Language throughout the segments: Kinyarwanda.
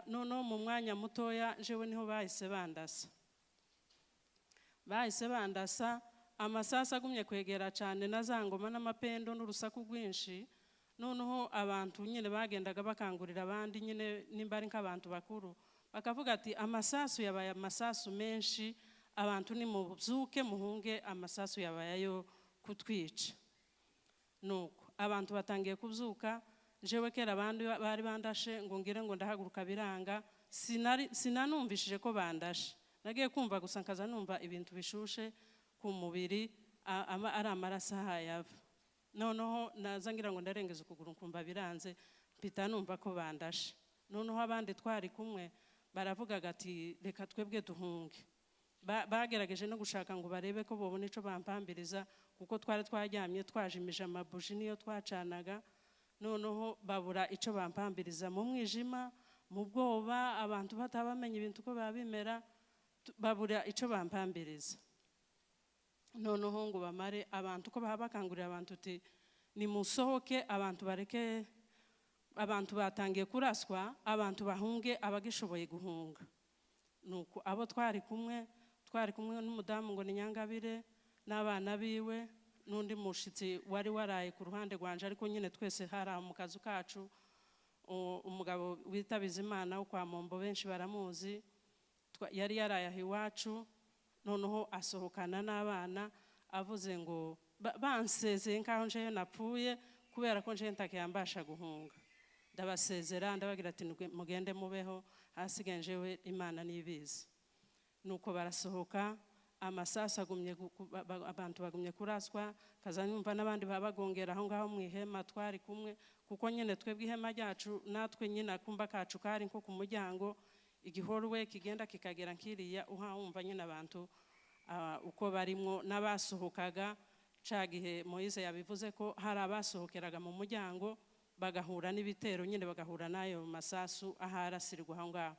none mu mwanya mutoya jewe niho bahise bandasa amasasa agumye kwegera cyane na za ngoma n'amapendo n'urusaku rwinshi. Noneho abantu nyine bagendaga bakangurira abandi nyine nimba ari nk'abantu bakuru bakavuga ati amasasu yabaye amasasu menshi, abantu ni mubyuke muhunge, amasasu yabaye yo kutwica. Nuko abantu batangiye kubyuka, jewe kera abandi bari bandashe ngo ngire ngo ndahaguruka biranga, sinanumvishije ko bandashe, nagiye kumva gusa nkaza numva ibintu bishushe ku mubiri ari amaraso ahayava. Noneho naza ngira ngo ndarengeza ukuguru nkumva biranze, mpita numva ko bandashe. Noneho abandi twari kumwe baravugaga ati reka twebwe duhunge. Bagerageje no gushaka ngo barebe ko bobona ico bampambiriza, kuko twari twaryamye twajimije amabuji niyo twacanaga. Noneho babura ico bampambiriza, mu mwijima, mu bwoba, abantu batabamenye ibintu ko babimera, babura ico bampambiriza. Noneho ngo bamare abantu ko bakangurira abantu uti nimusohoke, abantu bareke, abantu batangiye kuraswa, abantu bahunge abagishoboye guhunga. Nuko abo twari kumwe n'umudamu ngo ni Nyangabire n'abana biwe n'undi mushitsi wari waraye ku ruhande rwanje, ariko nyine twese hari mu kazu kacu. Umugabo wita Bizimana wo kwa Mombo benshi baramuzi, yari yaraye aho iwacu. Noneho asohokana n'abana avuze ngo bansezeye nkaho nje napfuye, kubera ko nje ntakiyambasha guhunga. Ndabasezera ndabagira ati mugende mubeho, hasigaye njewe Imana nibizi. Nuko barasohoka, amasasa agumye, abantu bagumye kuraswa, kazanyumva n'abandi babagongera aho ngaho mu ihema twari kumwe, kuko nyine twebwe ihema ryacu natwe nyine akumba kacu kari nko ku muryango, igihorwe kigenda kikagera nkiriya, uhumva nyine abantu uko barimo n'abasohokaga. Ca gihe Moise yabivuze ko hari abasohokeraga mu muryango bagahura n'ibitero, nyine bagahura nayo masasu aharasirwa aho ngaho.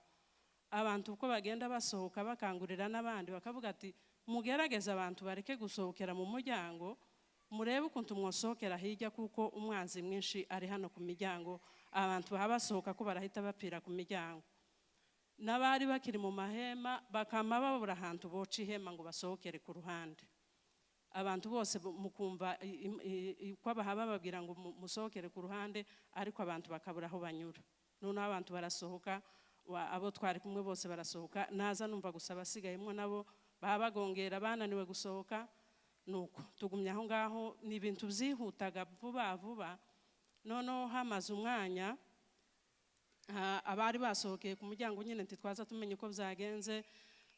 Abantu uko bagenda basohoka bakangurira n'abandi bakavuga ati mugerageza abantu bareke gusohokera mu muryango, murebe ukuntu mwosohokera hirya, kuko umwanzi mwinshi ari hano ku miryango. Abantu basohoka ko barahita bapfira ku miryango. N'abari bakiri mu mahema bakama babura ahantu boca ihema ngo basohokere ku ruhande. Abantu bose mukumva ko bababwira ngo musohokere ku ruhande, ariko abantu bakabura aho banyura. Noneho abantu barasohoka, abo twari kumwe bose barasohoka, naza numva gusa basigayemo nabo babagongera bananiwe gusohoka. Nuko tugumya aho ngaho, ni ibintu byihutaga vuba. Noneho hamaze umwanya, abari basohokeye ku muryango nyine ntitwaza tumenye uko byagenze.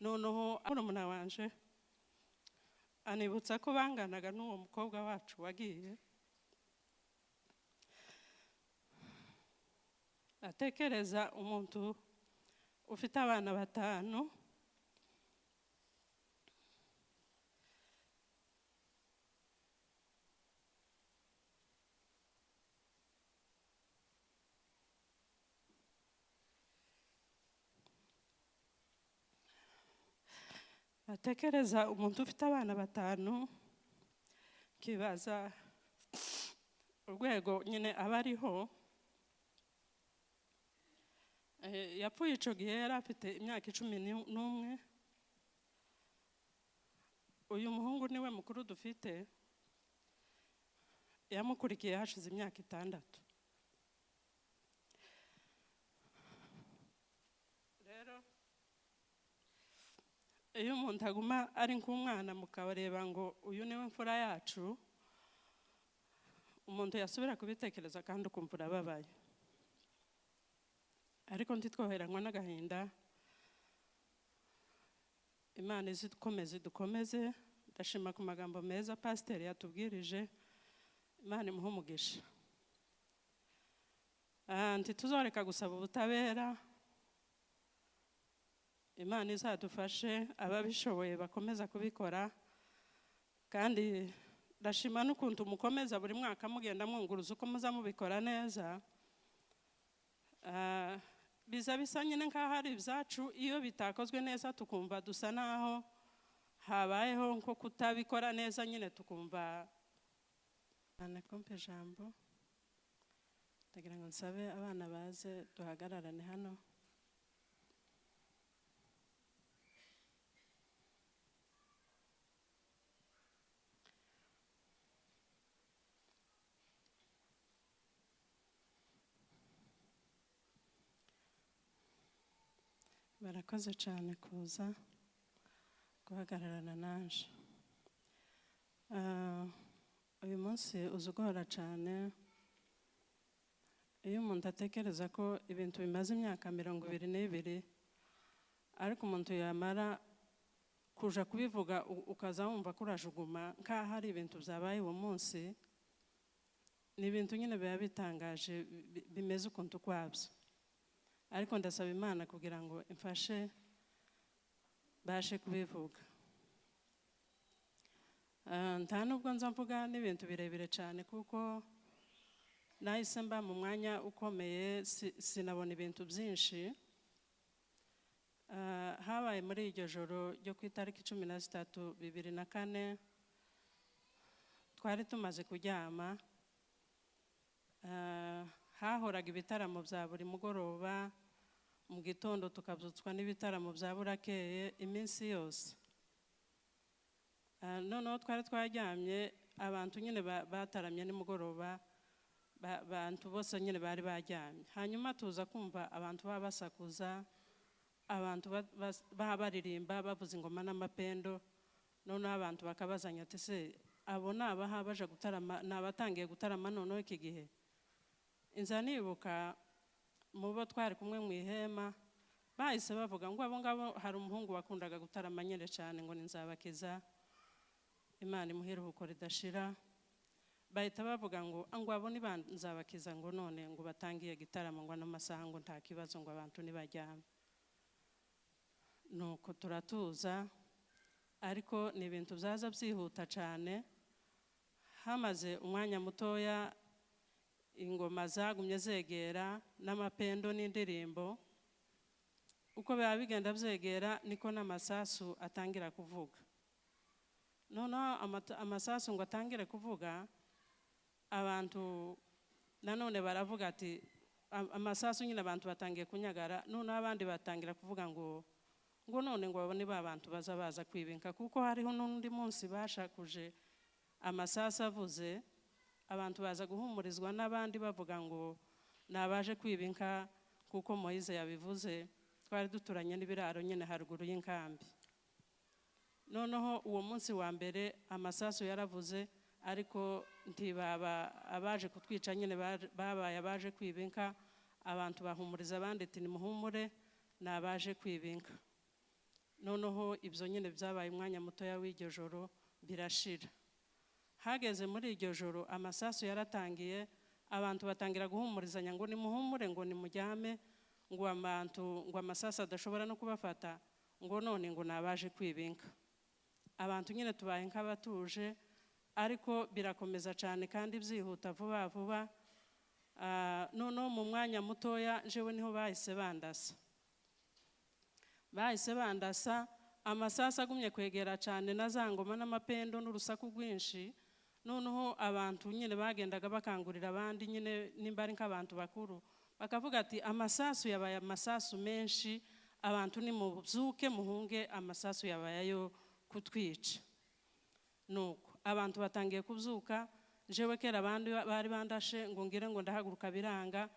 Noneho murumuna wanje anibutsa ko banganaga n'uwo mukobwa wacu wagiye. Atekereza umuntu ufite abana 5, atekereza umuntu ufite abana 5, kibaza urwego nyine abariho. Yapfuye ico gihe yari afite imyaka 11. Uyu muhungu niwe mukuru dufite, yamukurikiye hashize imyaka 6. Rero iyo umuntu aguma ari nk'umwana mukabareba ngo uyu niwe mfura yacu, umuntu yasubira kubitekereza kandi ukumva urababaye. Ariko ntitwoheranywa n'agahinda. Imana dukomeze. Ndashima ku magambo meza pasiteri yatubwirije, Imana imuhe umugisha. Ntituzoreka gusaba ubutabera, Imana izadufashe, ababishoboye bakomeza kubikora. Kandi ndashima n'ukuntu mukomeza buri mwaka mugenda mwunguruza uko muza mubikora neza. Biza bisa nyine nkaho ari ibyacu, iyo bitakozwe neza tukumva dusa naho habayeho nko kutabikora neza, nyine tukumva. Anakompe jambo, ndagira ngo nsabe abana baze duhagararane hano. barakoze cyane kuza guhagararana naje. Uyu munsi uzugora cyane iyo umuntu atekereza ko ibintu bimaze imyaka 22 ariko umuntu yamara kuja kubivuga ukaza wumva kurajuguma nka hari ibintu byabaye uwo munsi. Ni ibintu nyine biba bitangaje bimeze ukuntu kwabyo, ariko ndasaba Imana kugira ngo imfashe bashe kubivuga. Nta nubwo nza mvuga n'ibintu birebire cyane kuko nahise mba mu mwanya ukomeye, sinabona ibintu byinshi. Habaye muri iryo joro ryo ku itariki 13, 2004 twari tumaze kuryama. Hahoraga ibitaramo bya buri mugoroba, mu gitondo tukabyutswa n'ibitaramo bya burakeye iminsi yose. Noneho twari twaryamye, abantu nyine bataramye nimugoroba, abantu bose nyine bari baryamye. Hanyuma tuza kumva abantu babasakuza, abantu baririmba bavuza ingoma n'amapendo. Noneho abantu bakabazanya ati se abo nabaha baje gutarama, nabatangiye gutarama noneho iki gihe. Inza nibuka mu bo twari kumwe mu ihema bahise bavuga ngo abo ngabo hari umuhungu wakundaga gutarama nyine cyane ngo ni Nzabakiza, Imana imuhire uko ridashira. Bahita bavuga ngo abo ni Nzabakiza ngo none ngo batangiye gitaramo ngo n'amasaha ngo nta kibazo ngo abantu nibaryame. Nuko turatuza, ariko ni ibintu byaza byihuta cyane. Hamaze umwanya mutoya ingoma zagumye zegera n'amapendo n'indirimbo. Uko biba bigenda byegera niko n'amasasu atangira kuvuga. Noneho amasasu ngo atangire kuvuga, abantu nanone baravuga ati amasasu nyine abantu batangiye kunyagara. Noneho abandi batangira kuvuga ngo none ngo babone ba bantu baza kwibinka, kuko hariho n'undi munsi bashakuje amasasu avuze, abantu baza guhumurizwa n'abandi bavuga ngo nabaje kwibinka kuko Moise yabivuze. Twari duturanye n'ibiraro nyine haruguru y'inkambi. Noneho uwo munsi wa mbere amasasu yaravuze, ariko ntibaba abaje kutwica nyine babaye abaje kwibinka. Abantu bahumuriza abandi ati nimuhumure nabaje kwibinka. Noneho ibyo nyine byabaye umwanya mutoya w'iryo joro birashira. Hageze muri iryo joro amasasu yaratangiye, abantu batangira guhumurizanya ngo nimuhumure ngo nimujyame, ngo amasasu adashobora no kubafata, ngo none ngo nabaje kwibinka. Abantu nyine tubaye nk'abatuje, ariko birakomeza cyane kandi byihuta vuba vuba. Noneho mu mwanya mutoya jewe niho bahise bandasa. Amasasu agumye kwegera cyane na za ngoma n'amapendo n'urusaku rwinshi. Noneho abantu nyine bagendaga bakangurira abandi nyine nimba ari nk'abantu bakuru, bakavuga ati amasasu yabaye amasasu menshi, abantu nimubyuke muhunge, amasasu yabaye yo kutwica. Nuko abantu batangiye kubyuka. Jewe kera abandi bari bandashe ngo ngire ngo ndahaguruka biranga,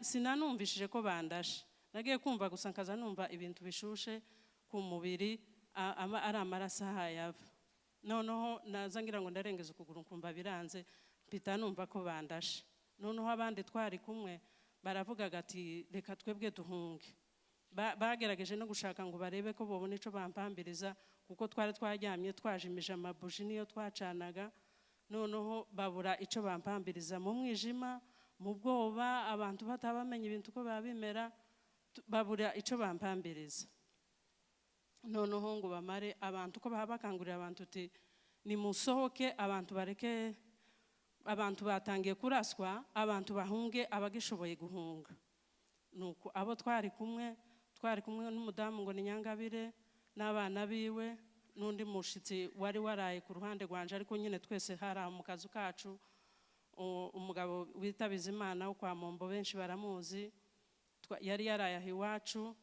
sinanumvishije ko bandashe. Nagiye kumva gusa nkaza numva ibintu bishushe ku mubiri, ari amaraso ahayava. Noneho naza ngira ngo ndarengeza ukuguru kumva biranze, mpita numva ko bandashe. Noneho abandi twari kumwe baravugaga ati reka twebwe duhunge. Bagerageje no gushaka ngo barebe ko bobona ico bampambiriza, kuko twari twaryamye twajimije amabuji niyo twacanaga. Noneho babura ico bampambiriza, mu mwijima, mu bwoba, abantu batabamenye ibintu ko babimera, babura ico bampambiriza. Noneho ngo bamare abantu ko bakangurira abantu uti nimusohoke, abantu bareke, abantu batangiye kuraswa, abantu bahunge abagishoboye guhunga. Nuko abo twari kumwe n'umudamu ngo ni Nyangabire n'abana biwe n'undi mushitsi wari waraye ku ruhande rwanje, ariko nyine twese hari mu kazu kacu. Umugabo wita Bizimana wo kwa Mombo benshi baramuzi, yari yaraye iwacu.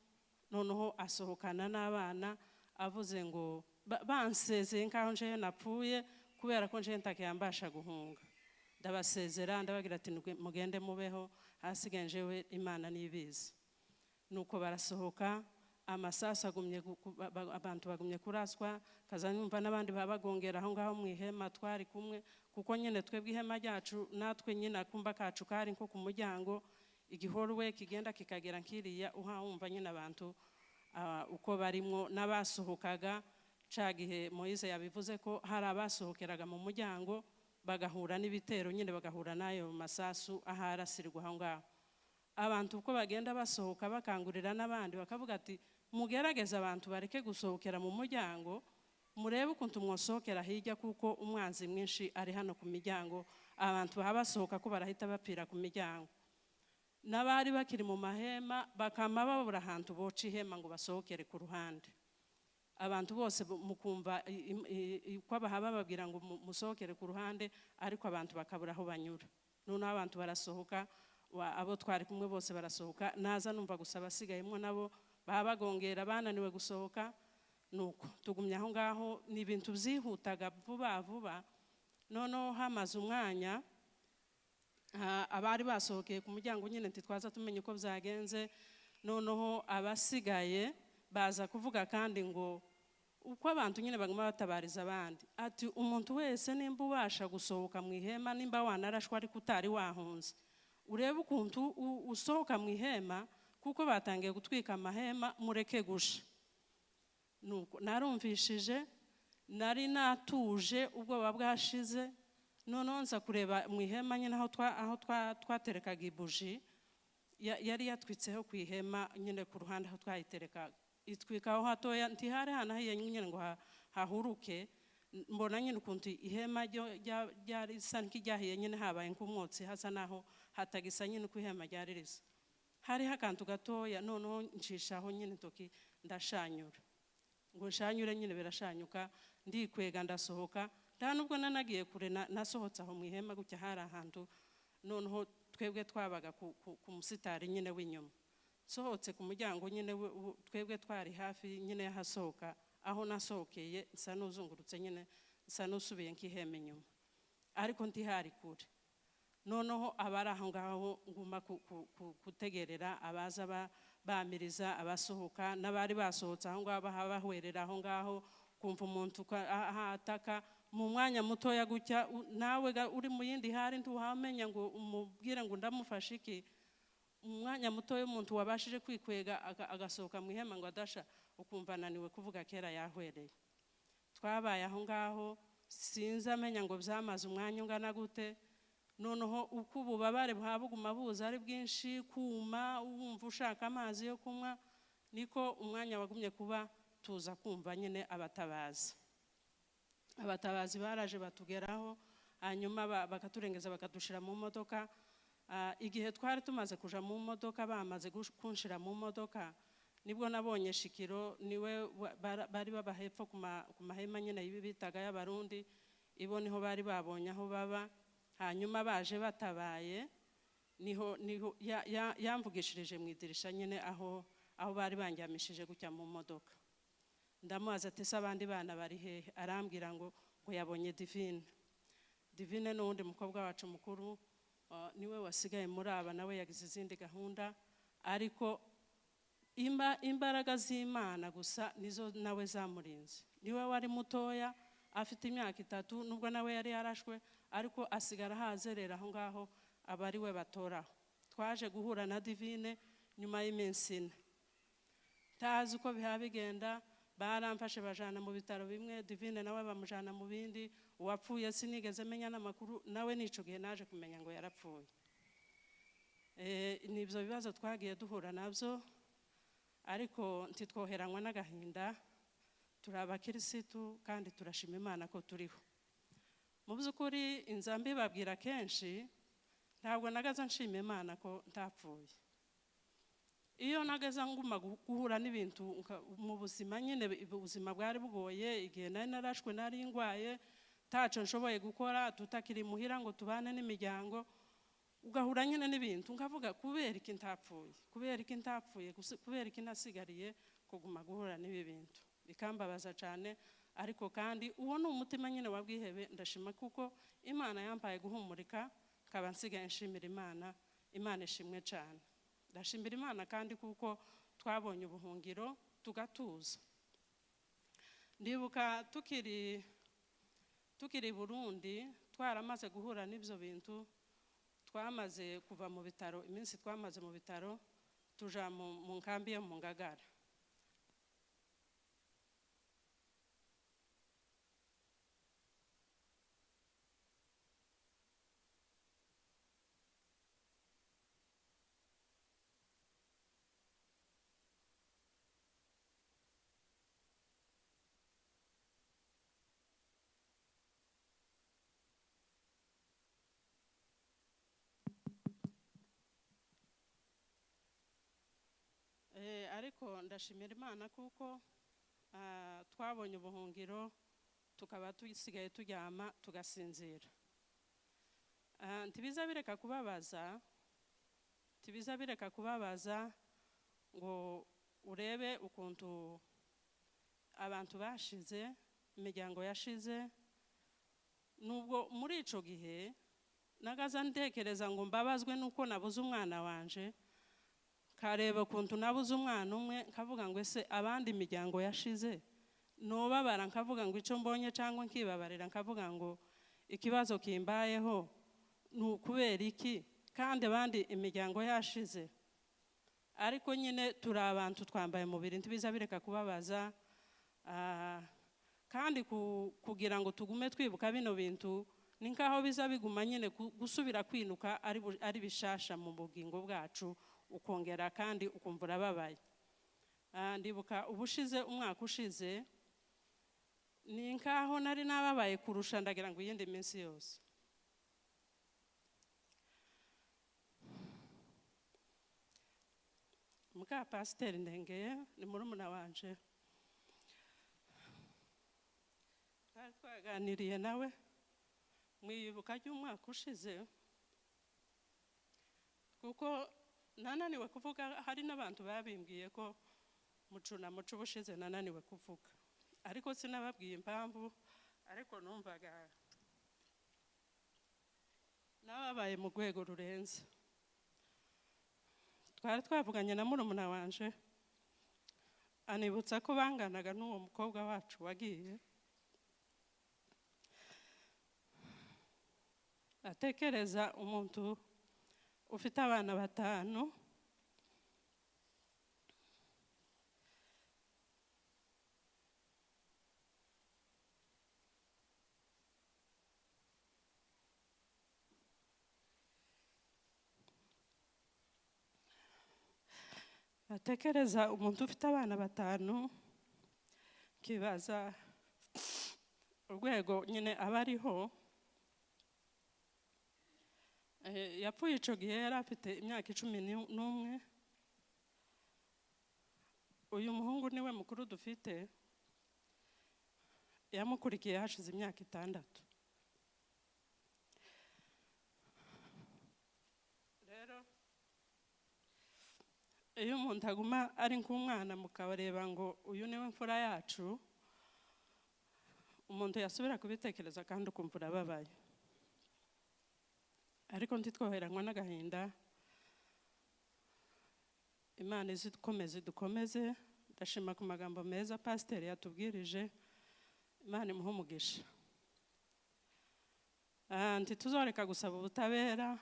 Noneho asohokana n'abana avuze ngo bansezeye nkaho nje napfuye kubera ko nje ntakiyambasha guhunga. Ndabasezera ndabagira ati mugende mubeho, hasigaye njewe Imana nibizi. Nuko barasohoka, amasasa abantu bagumye kuraswa kaza numva n'abandi babagongera aho ngaho mu ihema twari kumwe kuko nyine twebwe ihema ryacu natwe nyine akumba kacu kari nko ku muryango igihorwe kigenda kikagera nkiriya uhumva nyine abantu uko barimo n'abasohokaga cagihe Moise yabivuze ko hari abasohokeraga mu muryango bagahura n'ibitero nyine bagahura nayo masasu aharasirwa aho ngaho abantu uko bagenda basohoka bakangurira n'abandi bakavuga ati mugerageza abantu bareke gusohokera mu muryango murebe ukuntu mwosohokera hirya kuko umwanzi mwinshi ari hano ku miryango abantu bahabasohoka ko barahita bapira ku miryango n'abari bakiri mu mahema bakama babura ahantu boca ihema ngo basohokere ku ruhande abantu bose mukumva uko bahaba babwira ngo musohokere ku ruhande ariko abantu bakabura aho banyura none abantu barasohoka abo twari kumwe bose barasohoka naza numva gusa basigayemo nabo babagongera bananiwe gusohoka nuko tugumye aho ngaho ni ibintu byihutaga vuba none hamaze umwanya abari basohokeye ku muryango nyine ntitwaza tumenye uko byagenze noneho abasigaye baza kuvuga kandi ngo uko abantu nyine baguma batabariza abandi ati umuntu wese nimba ubasha gusohoka mu ihema nimba wanarashwa ariko utari wahunze urebe ukuntu usohoka mu ihema kuko batangiye gutwika amahema mureke gusha nuko narumvishije nari natuje ubwoba bwashize noneho nza kureba mu ihema nyine aho twaterekaga ibuji yari yatwitseho ku ihema nyine ku ruhande aho twayiterekaga itwikaho hatoya ntihari hanahiye nyine ngo hahuruke mbona nyine ukuntu ihema ryari risa nk'iryahiye nyine habaye nk'umwotsi hasa naho hatagisa nyine uko ihema ryari risa hariho akantu gatoya noneho ncishaho nyine intoki ndashanyura ngo nshanyure nyine birashanyuka ndikwega ndasohoka nta nubwo nanagiye kure nasohotse aho mu ihema gutya hari ahantu noneho twebwe twabaga ku musitari nyine w'inyuma sohotse ku muryango nyine twebwe twari hafi nyine yahasohoka aho nasohokeye nsa n'uzungurutse nyine nsa n'usubiye nk'ihema inyuma ariko ntihari kure noneho abari aho ngaho nguma kutegerera abaza bamiriza abasohoka n'abari basohotse aho ngaho bahwerera aho ngaho kumva umuntu ahataka mu mwanya mutoya gutya nawe uri mu yindi hari ntuhamenya ngo umubwire ngo ndamufashe iki umwanya mutoya umuntu wabashije kwikwega agasohoka mu ihema ngo adasha ukumva ananiwe kuvuga kera yahwereye twabaye aho ngaho sinzi amenya ngo byamaze umwanya ungana gute noneho uko ububabare buhabuguma buza ari bwinshi kuma wumva ushaka amazi yo kunywa niko umwanya wagumye kuba tuza kumva nyine abatabazi baraje batugeraho hanyuma bakaturengeza bakadushira mu modoka igihe twari tumaze kuja mu modoka bamaze kunshira mu modoka nibwo nabonye Shikiro niwe bari baba hepfo ku mahema nyine bitaga y'abarundi ibo niho bari babonye aho baba hanyuma baje batabaye niho yamvugishirije mu idirisha nyine aho bari banjyamishije gutya mu modoka ndamubaza ati se abandi bana bari hehe arambwira ngo yabonye Divine n'undi mukobwa wacu mukuru niwe wasigaye muri aba nawe yagize izindi gahunda ariko imbaraga z'Imana gusa nizo nawe zamurinze niwe wari mutoya afite imyaka 3 nubwo nawe yari yarashwe ariko asigara hazerera aho ngaho abari we batoraho twaje guhura na Divine nyuma y'iminsi 4 tazi uko bigenda baramfashe bajana mu bitaro bimwe Divine nawe bamujana mu bindi uwapfuye sinigeze menya n'amakuru nawe nico gihe naje kumenya ngo yarapfuye nibyo bibazo twagiye duhura nabyo ariko ntitwoheranywa n'agahinda turabakirisitu kandi turashima Imana ko turiho mu by'ukuri inzambi babwira kenshi ntabwo nagaza nshima Imana ko ntapfuye iyo nagaza nguma guhura n'ibintu mu buzima nyine ubuzima bwari bugoye igihe nari narashwe nari ingwaye taco nshoboye gukora tutakiri muhira ngo tubane n'imiryango ugahura nyine n'ibintu ngavuga kubera iki ntapfuye kubera iki nasigariye kuguma guhura n'ibi bintu bikambabaza cyane ariko kandi uwo ni umutima nyine wabwihebe ndashima kuko Imana yampaye guhumurika kaba nsigaye nshimira Imana ishimwe cyane ndashimira Imana kandi kuko twabonye ubuhungiro tugatuza. Ndibuka tukiri Burundi twaramaze guhura n'ibyo bintu, twamaze kuva mu bitaro, iminsi twamaze mu bitaro tuja mu nkambi yo mu Ngagara. Ariko ndashimira Imana kuko twabonye ubuhungiro, tukaba tusigaye turyama tugasinzira. Ntibiza bireka kubabaza ngo urebe ukuntu abantu bashize, imiryango yashize. Nubwo muri ico gihe nagaza ntekereza ngo mbabazwe nuko nabuze umwana wanje, kareba ukuntu nabuze umwana umwe, nkavuga ngo ese abandi imiryango yashize nobabara, nkavuga ngo ico mbonye cyangwa nkibabarira, nkavuga ngo ikibazo kimbayeho nukubera iki kandi abandi imiryango yashize. Ariko nyine turi abantu twambaye mubiri, ntibiza bireka kubabaza. Kandi kugira ngo tugume twibuka bino bintu ni nkaho biza biguma nyine gusubira kwinuka ari bishasha mu bugingo bwacu, ukongera kandi ukumva urababaye. Ndibuka umwaka ushize ni nkaho nari nababaye kurusha ndagira ngo iyindi minsi yose. Muka Pasiteri Ndengeye ni murumuna wanje, twaganiriye nawe mwibuka ry'umwaka ushize, kuko nananiwe kuvuga. Hari n'abantu babimbwiye ko mucunamo c'ubushize nananiwe kuvuga, ariko sinababwiye impamvu, ariko numvaga nababaye mu rwego rurenze. Twari twavuganye na murumuna wanje, anibutsa ko banganaga n'uwo mukobwa wacu wagiye. Atekereza umuntu ufite abana 5, atekereza umuntu ufite abana 5, kibaza urwego nyine abariho. Yapfuye ico gihe yari afite imyaka 11. Uyu muhungu niwe mukuru dufite, yamukurikiye hashize imyaka 6. Rero iyo umuntu aguma ari nk'umwana mukabareba ngo uyu niwe mfura yacu, umuntu yasubira kubitekereza kandi ukumva urababaye. Ariko ntitwoheranwa n'agahinda. Imana dukomeze. Ndashima ku magambo meza Pasiteri yatubwirije, Imana imuhe umugisha. Ntituzoreka gusaba ubutabera,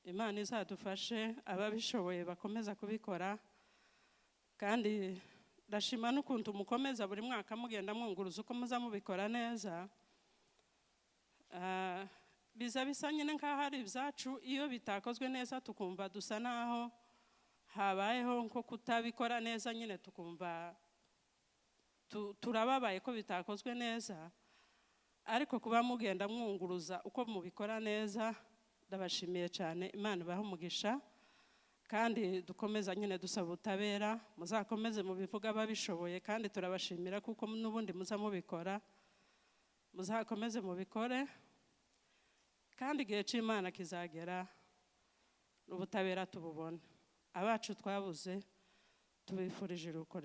Imana izadufashe, ababishoboye bakomeza kubikora. Kandi ndashima n'ukuntu mukomeza buri mwaka mugenda mwunguruza uko muza mubikora neza. Biza bisa nyine nkaho ari ibyacu, iyo bitakozwe neza tukumva dusa naho habayeho nko kutabikora neza, nyine tukumva turababaye ko bitakozwe neza. Ariko kuba mugenda mwunguruza uko mubikora neza, ndabashimiye cyane. Imana ibahe umugisha, kandi dukomeza nyine dusaba ubutabera. Muzakomeze mubivuga ababishoboye, kandi turabashimira kuko n'ubundi muza mubikora. Muzakomeze mubikore, kandi igihe cy'Imana kizagera ubutabera tububone. Abacu twabuze tubifurije urukundo.